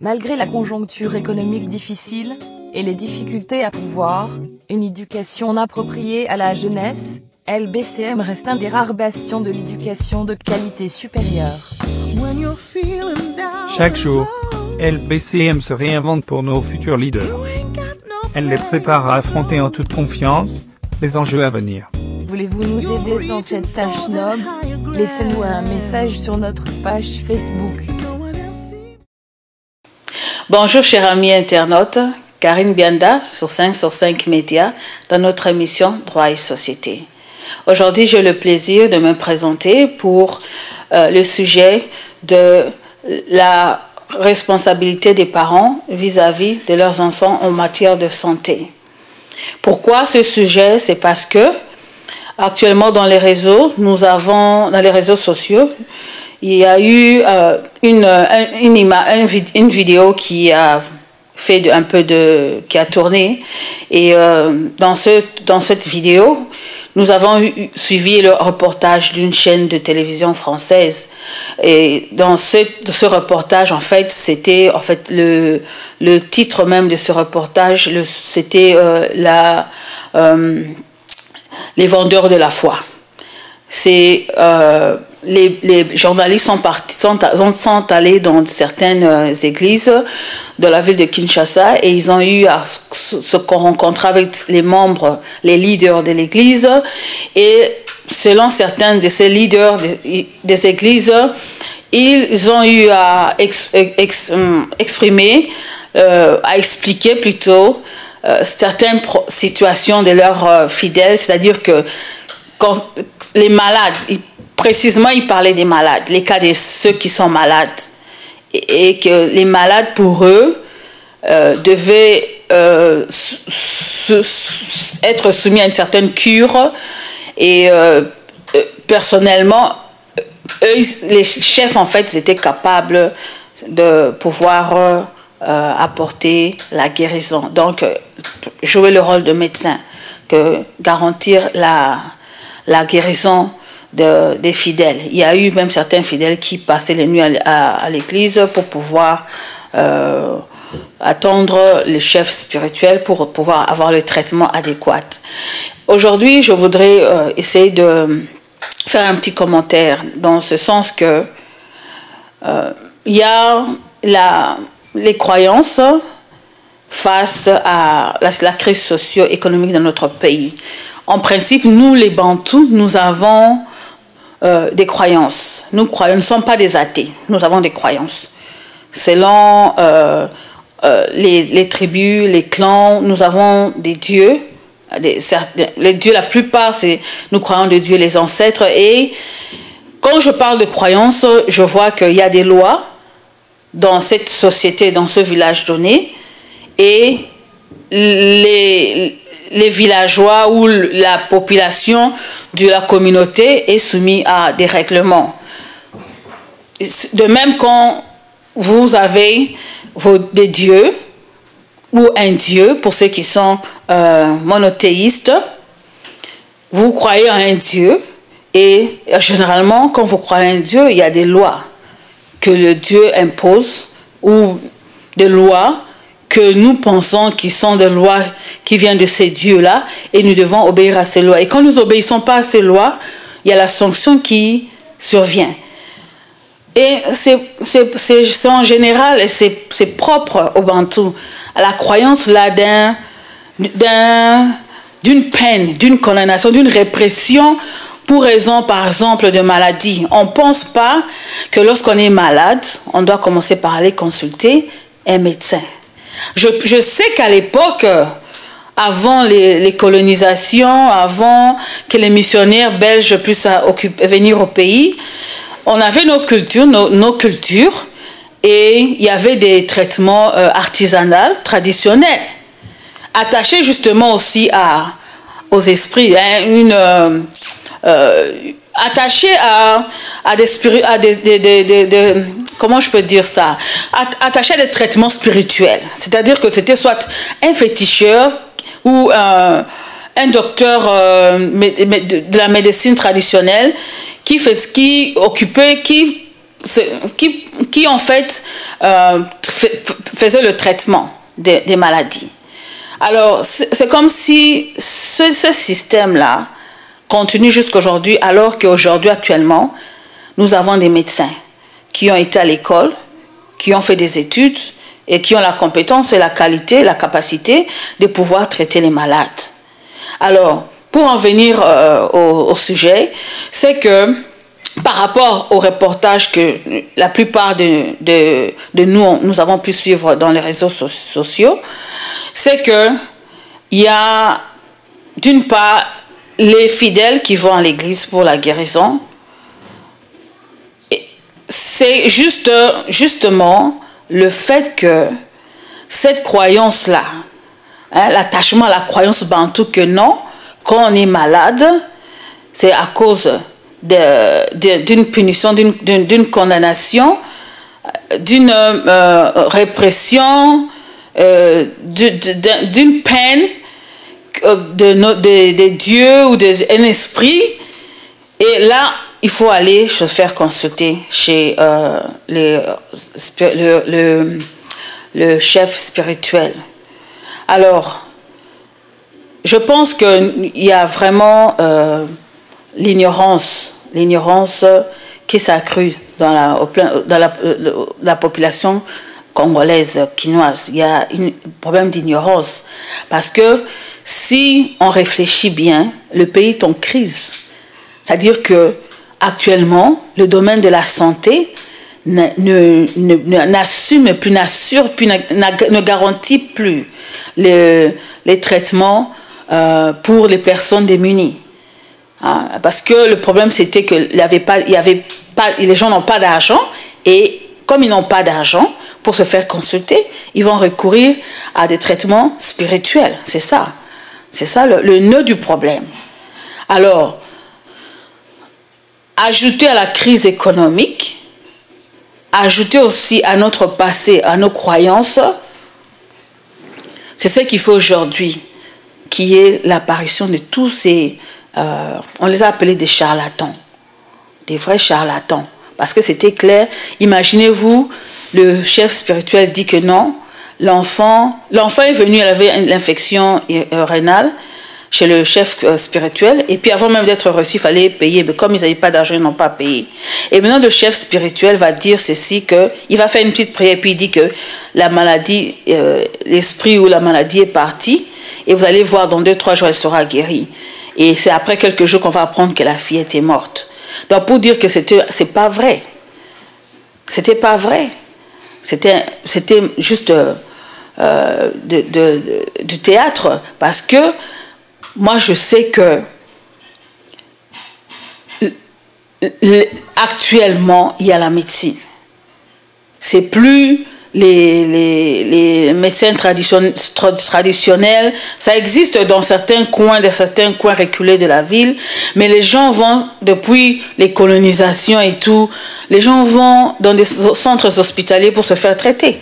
Malgré la conjoncture économique difficile et les difficultés à pouvoir une éducation appropriée à la jeunesse, LBCM reste un des rares bastions de l'éducation de qualité supérieure. Chaque jour, LBCM se réinvente pour nos futurs leaders. Elle les prépare à affronter en toute confiance les enjeux à venir. Voulez-vous nous aider dans cette tâche noble? Laissez-nous un message sur notre page Facebook. Bonjour chers amis internautes, Karine Bianda sur 5 sur 5 médias dans notre émission Droit et Société. Aujourd'hui, j'ai le plaisir de me présenter pour le sujet de la responsabilité des parents vis-à-vis de leurs enfants en matière de santé. Pourquoi ce sujet? C'est parce que actuellement dans les réseaux, dans les réseaux sociaux, il y a eu une vidéo qui a fait qui a tourné, et dans cette vidéo, nous avons suivi le reportage d'une chaîne de télévision française. Et dans ce reportage, en fait, c'était le titre même de ce reportage, c'était les vendeurs de la foi. C'est les journalistes sont allés dans certaines églises de la ville de Kinshasa, et ils ont eu à se rencontrer avec les membres, les leaders de l'église, et selon certains de ces leaders des églises, ils ont eu à expliquer plutôt certaines situations de leurs fidèles, c'est-à-dire que quand les malades, précisément ils parlaient des malades, les cas de ceux qui sont malades, et que les malades pour eux devaient être soumis à une certaine cure, et personnellement, eux, les chefs en fait étaient capables de pouvoir apporter la guérison, donc jouer le rôle de médecin, que garantir la guérison des fidèles. Il y a eu même certains fidèles qui passaient les nuits à l'église pour pouvoir attendre le chef spirituel pour pouvoir avoir le traitement adéquat. Aujourd'hui, je voudrais essayer de faire un petit commentaire dans ce sens que il y a les croyances face à la crise socio-économique dans notre pays. En principe, nous les Bantous, nous avons des croyances. Nous ne sommes pas des athées, nous avons des croyances. Selon les tribus, les clans, nous avons des dieux. Les dieux, la plupart, nous croyons des dieux, les ancêtres. Et quand je parle de croyances, je vois qu'il y a des lois dans cette société, dans ce village donné, et les villageois ou la population de la communauté est soumise à des règlements. De même, quand vous avez des dieux ou un dieu, pour ceux qui sont monothéistes, vous croyez en un dieu, et généralement, quand vous croyez en un dieu, il y a des lois que le dieu impose, ou des lois que nous pensons qui sont des lois qui viennent de ces dieux-là, et nous devons obéir à ces lois. Et quand nous n'obéissons pas à ces lois, il y a la sanction qui survient. Et c'est en général, c'est propre au Bantou, à la croyance là d'une peine, d'une condamnation, d'une répression pour raison, par exemple, de maladie. On ne pense pas que lorsqu'on est malade, on doit commencer par aller consulter un médecin. Je sais qu'à l'époque, avant les colonisations, avant que les missionnaires belges puissent venir au pays, on avait nos cultures, et il y avait des traitements artisanaux, traditionnels, attachés justement aussi aux esprits, attachés à des comment je peux dire ça, attachés à des traitements spirituels. C'est-à-dire que c'était soit un féticheur ou un docteur de la médecine traditionnelle qui qui en fait faisait le traitement des maladies. Alors, c'est comme si ce système-là continue jusqu'à aujourd'hui, alors qu'aujourd'hui, actuellement, nous avons des médecins qui ont été à l'école, qui ont fait des études et qui ont la compétence et la qualité, la capacité de pouvoir traiter les malades. Alors, pour en venir au sujet, c'est que par rapport au reportage que la plupart de nous avons pu suivre dans les réseaux sociaux, c'est que il y a d'une part les fidèles qui vont à l'église pour la guérison. C'est justement le fait que cette croyance-là, hein, l'attachement à la croyance bantou que non, quand on est malade, c'est à cause d'une punition, d'une condamnation, d'une répression, d'une peine de Dieu ou d'un esprit. Et là, il faut aller se faire consulter chez le chef spirituel. Alors, je pense qu'il y a vraiment l'ignorance qui s'accrue dans la population congolaise, quinoise. Il y a un problème d'ignorance. Parce que si on réfléchit bien, le pays est en crise. C'est-à-dire que actuellement, le domaine de la santé n'assume plus, n'assure plus, ne garantit plus les traitements pour les personnes démunies. Hein? Parce que le problème, c'était que les gens n'ont pas d'argent, et comme ils n'ont pas d'argent pour se faire consulter, ils vont recourir à des traitements spirituels. C'est ça. C'est ça le nœud du problème. Alors, ajouter à la crise économique, ajouter aussi à notre passé, à nos croyances, c'est ce qu'il faut aujourd'hui, qui est l'apparition de tous ces... on les a appelés des charlatans, des vrais charlatans, parce que c'était clair. Imaginez-vous, le chef spirituel dit que non, l'enfant est venu, elle avait l'infection rénale chez le chef spirituel, et puis avant même d'être reçu, il fallait payer, mais comme ils n'avaient pas d'argent, ils n'ont pas payé. Et maintenant, le chef spirituel va dire ceci, il va faire une petite prière, puis il dit que la maladie, l'esprit ou la maladie est parti, et vous allez voir, dans 2-3 jours, elle sera guérie. Et c'est après quelques jours qu'on va apprendre que la fille était morte. Donc, pour dire que c'est pas vrai. C'était pas vrai. C'était juste du théâtre, parce que moi, je sais que actuellement, il y a la médecine. C'est plus les médecins traditionnels. Ça existe dans certains coins reculés de la ville, mais les gens vont, depuis les colonisations et tout, les gens vont dans des centres hospitaliers pour se faire traiter.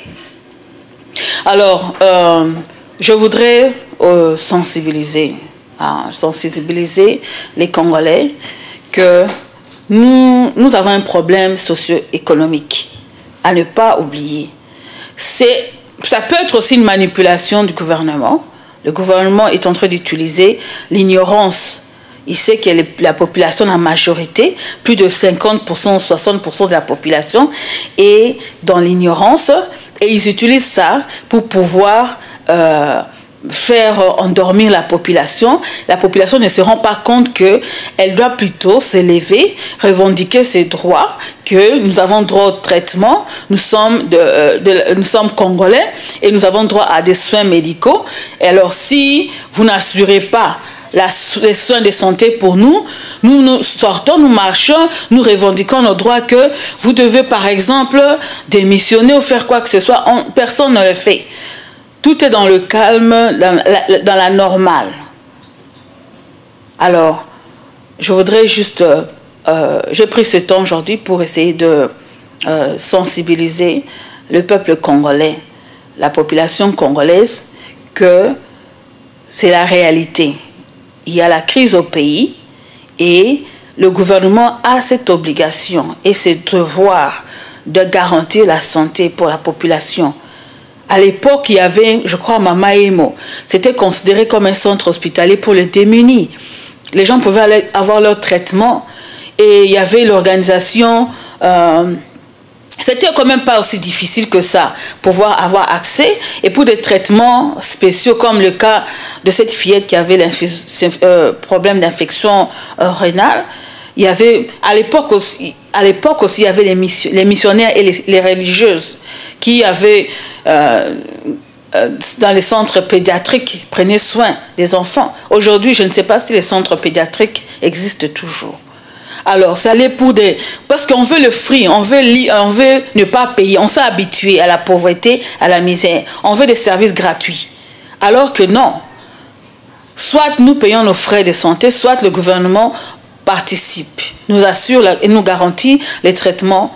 Alors, je voudrais sensibiliser les Congolais que nous avons un problème socio-économique à ne pas oublier. Ça peut être aussi une manipulation du gouvernement. Le gouvernement est en train d'utiliser l'ignorance. Il sait que la population, la majorité, plus de 50%, 60% de la population est dans l'ignorance, et ils utilisent ça pour pouvoir faire endormir la population. La population ne se rend pas compte qu'elle doit plutôt s'élever, revendiquer ses droits, que nous avons droit au traitement, nous sommes Congolais et nous avons droit à des soins médicaux. Et alors, si vous n'assurez pas les soins de santé pour nous sortons, nous marchons, nous revendiquons nos droits, que vous devez par exemple démissionner ou faire quoi que ce soit, personne ne le fait. Tout est dans le calme, dans la normale. Alors, je voudrais juste... j'ai pris ce temps aujourd'hui pour essayer de sensibiliser le peuple congolais, la population congolaise, que c'est la réalité. Il y a la crise au pays et le gouvernement a cette obligation et ce devoir de garantir la santé pour la population. À l'époque, il y avait, je crois, Mamaemo. C'était considéré comme un centre hospitalier pour les démunis. Les gens pouvaient aller avoir leur traitement et il y avait l'organisation. C'était quand même pas aussi difficile que ça, pouvoir avoir accès. Et pour des traitements spéciaux, comme le cas de cette fillette qui avait problème d'infection rénale, il y avait, à l'époque aussi, il y avait les missionnaires et les religieuses qui avaient, dans les centres pédiatriques, prenaient soin des enfants. Aujourd'hui, je ne sais pas si les centres pédiatriques existent toujours. Alors, c'est aller pour des... Parce qu'on veut le free, on veut ne pas payer. On s'est habitué à la pauvreté, à la misère. On veut des services gratuits. Alors que non. Soit nous payons nos frais de santé, soit le gouvernement participe, nous assure et nous garantit les traitements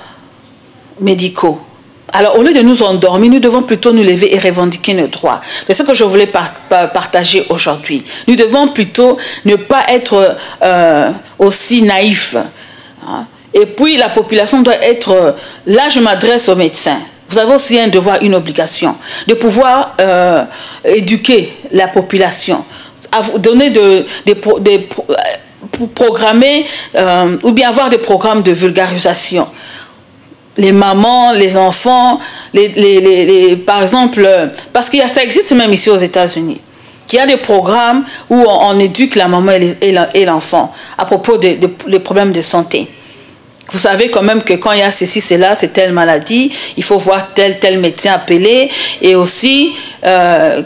médicaux. Alors, au lieu de nous endormir, nous devons plutôt nous lever et revendiquer nos droits. C'est ce que je voulais partager aujourd'hui. Nous devons plutôt ne pas être aussi naïfs. Hein. Et puis, la population doit être... Là, je m'adresse aux médecins. Vous avez aussi un devoir, une obligation, de pouvoir éduquer la population, donner programmer ou bien avoir des programmes de vulgarisation. Les mamans, les enfants, par exemple, parce que ça existe même ici aux États-Unis, qu'il y a des programmes où on éduque la maman et l'enfant à propos des problèmes de santé. Vous savez quand même que quand il y a ceci, cela, c'est telle maladie, il faut voir tel médecin appelé, et aussi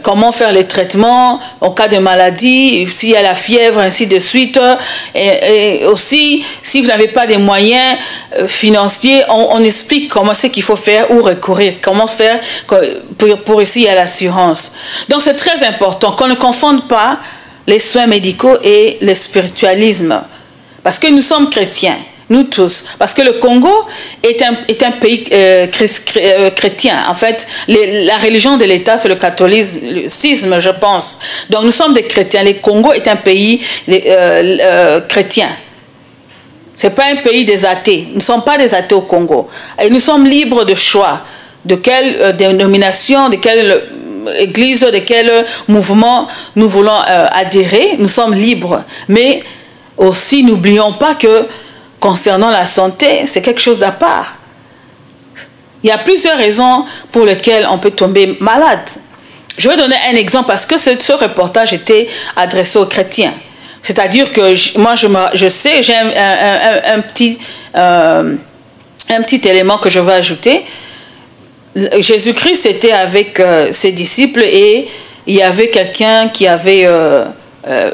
comment faire les traitements en cas de maladie, s'il y a la fièvre, ainsi de suite. Et aussi, si vous n'avez pas des moyens financiers, on explique comment c'est qu'il faut faire ou recourir, comment faire pour ici il y a l'assurance. Donc c'est très important qu'on ne confonde pas les soins médicaux et le spiritualisme, parce que nous sommes chrétiens. Nous tous. Parce que le Congo est un pays chrétien. En fait, la religion de l'État, c'est le catholicisme, je pense. Donc, nous sommes des chrétiens. Le Congo est un pays chrétien. Ce n'est pas un pays des athées. Nous ne sommes pas des athées au Congo. Et nous sommes libres de choix. De quelle dénomination, de quelle église, de quel mouvement nous voulons adhérer. Nous sommes libres. Mais aussi, n'oublions pas que concernant la santé, c'est quelque chose d'à part. Il y a plusieurs raisons pour lesquelles on peut tomber malade. Je vais donner un exemple parce que ce reportage était adressé aux chrétiens. C'est-à-dire que moi, je sais, j'ai un petit élément que je veux ajouter. Jésus-Christ était avec ses disciples et il y avait quelqu'un qui avait...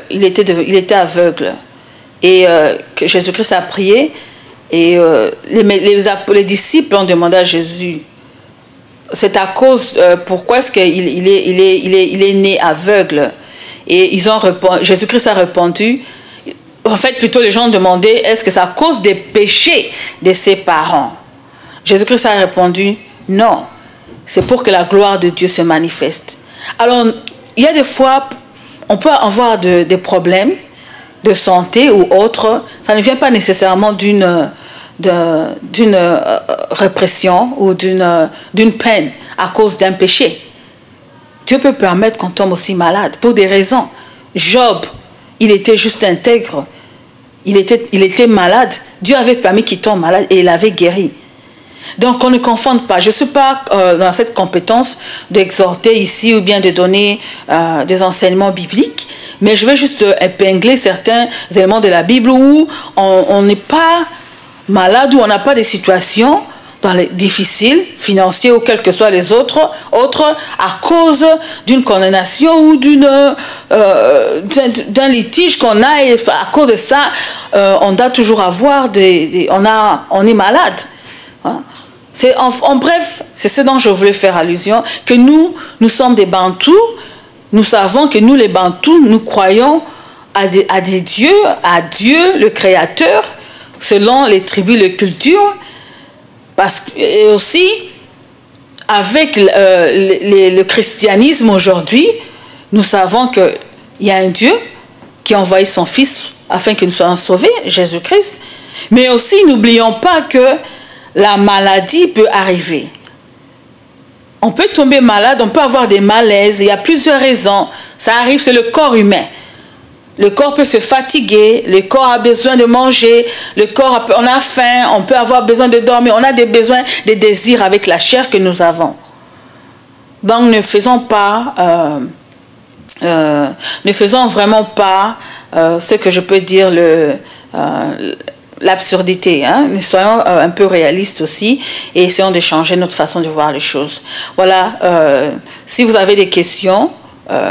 il était aveugle. Et Jésus-Christ a prié et les disciples ont demandé à Jésus, c'est à cause, pourquoi est-ce qu'il est né aveugle? Et Jésus-Christ a répondu, en fait plutôt les gens ont demandé, est-ce que c'est à cause des péchés de ses parents? Jésus-Christ a répondu, non, c'est pour que la gloire de Dieu se manifeste. Alors, il y a des fois, on peut avoir des problèmes de santé ou autre, ça ne vient pas nécessairement d'une répression ou d'une peine à cause d'un péché. Dieu peut permettre qu'on tombe aussi malade pour des raisons. Job, il était juste intègre, il était malade, Dieu avait permis qu'il tombe malade et il avait guéri. Donc on ne confonde pas. Je ne suis pas dans cette compétence d'exhorter ici ou bien de donner des enseignements bibliques, mais je vais juste épingler certains éléments de la Bible où on n'est pas malade, où on n'a pas des situations difficiles, financières ou quels que soient les autres à cause d'une condamnation ou d'un litige qu'on a, et à cause de ça, on doit toujours avoir on est malade. Hein? En bref, c'est ce dont je voulais faire allusion, que nous sommes des Bantous, nous savons que nous les Bantous, nous croyons à des dieux, à Dieu le Créateur, selon les tribus, les cultures, et aussi avec le christianisme aujourd'hui, nous savons qu'il y a un Dieu qui a envoyé son Fils afin que nous soyons sauvés, Jésus-Christ, mais aussi n'oublions pas que la maladie peut arriver. On peut tomber malade, on peut avoir des malaises, il y a plusieurs raisons. Ça arrive, c'est le corps humain. Le corps peut se fatiguer, le corps a besoin de manger, le corps, on a faim, on peut avoir besoin de dormir, on a des besoins, des désirs avec la chair que nous avons. Donc ne faisons vraiment pas ce que je peux dire l'absurdité, hein? Nous soyons un peu réalistes aussi et essayons de changer notre façon de voir les choses. Voilà, si vous avez des questions,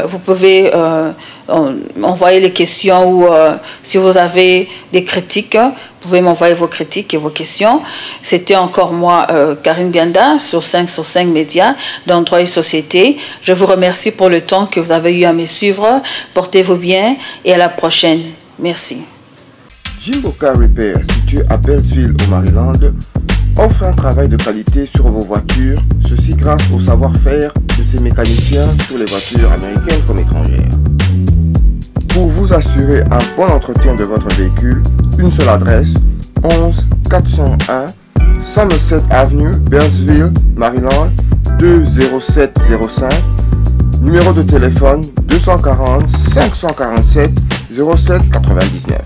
vous pouvez envoyer les questions ou si vous avez des critiques, vous pouvez m'envoyer vos critiques et vos questions. C'était encore moi, Karine Bianda, sur 5 sur 5 médias, dans Droit et Société. Je vous remercie pour le temps que vous avez eu à me suivre. Portez-vous bien et à la prochaine. Merci. Jimbo Car Repair, situé à Beltsville au Maryland, offre un travail de qualité sur vos voitures, ceci grâce au savoir-faire de ses mécaniciens sur les voitures américaines comme étrangères. Pour vous assurer un bon entretien de votre véhicule, une seule adresse, 11 401 Somerset Avenue, Beltsville, Maryland, 20705, numéro de téléphone 240 547 07 99.